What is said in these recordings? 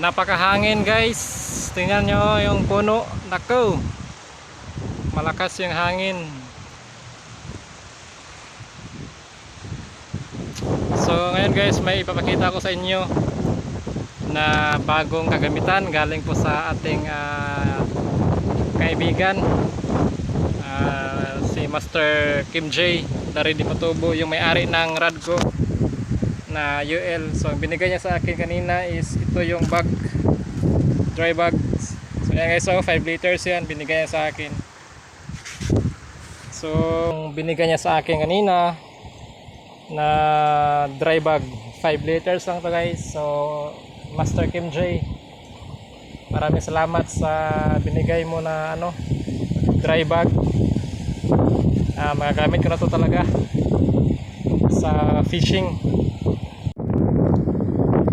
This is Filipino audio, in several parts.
Napakahangin guys. Tingnan nyo yung puno. Nako, malakas yung hangin. So ngayon guys, may ipapakita ko sa inyo na bagong kagamitan galing po sa ating kaibigan, si Master Kim J. Dari Matubo, yung may-ari ng Radco na UL. So ang binigay niya sa akin kanina is ito yung bag, dry bag. So yan guys, so 5 liters yan binigay niya sa akin. So binigay niya sa akin kanina na dry bag, 5 liters lang to guys. So Master Kim J, maraming salamat sa binigay mo na dry bag. Magagamit ko na to talaga sa fishing.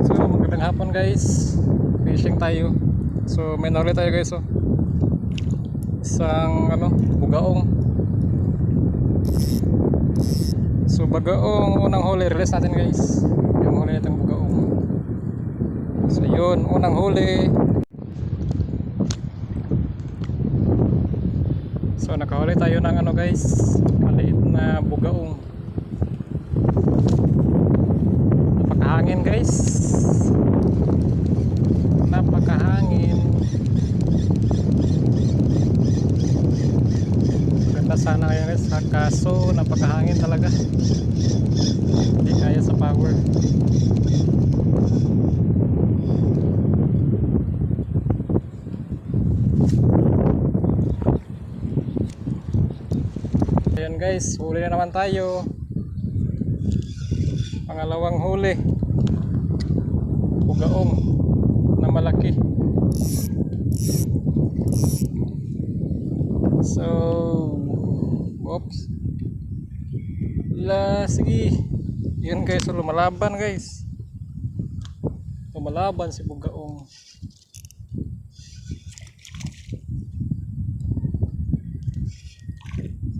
So magandang hapon guys, fishing tayo. So may nahuli tayo guys, isang bugaong. So bagaong unang huli, release natin guys yung huli natin bugaong. So yun, unang huli. So nakahuli tayo ng guys, maliit na bugaong. Napakahangin guys, napakahangin. Ganda sana ngayon guys, kaso napakahangin talaga, hindi kaya sa power. Ayan guys, huli na naman tayo. Pangalawang huli, bugaong na malaki. So oops, sige. Yan guys, so lumalaban guys, lumalaban si bugaong.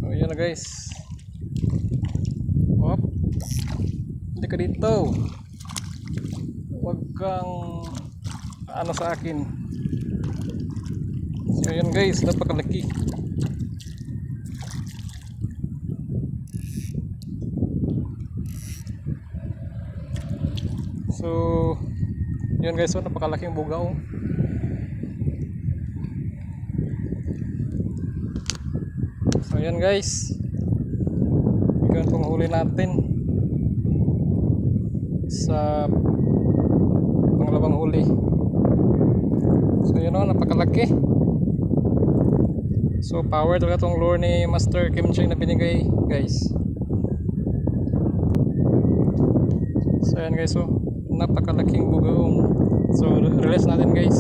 So yan na guys. Hop, hindi ka dito, huwag kang sa akin. So yan guys, napakalaki. So yun guys, napakalaking bugaong. So yan guys, yun pong huli natin sa pangalawang huli. So yun napakalaki. So power talaga tong lure ni Master Kim J na binigay guys. So yan guys, napakalaking bugaong. So release natin guys.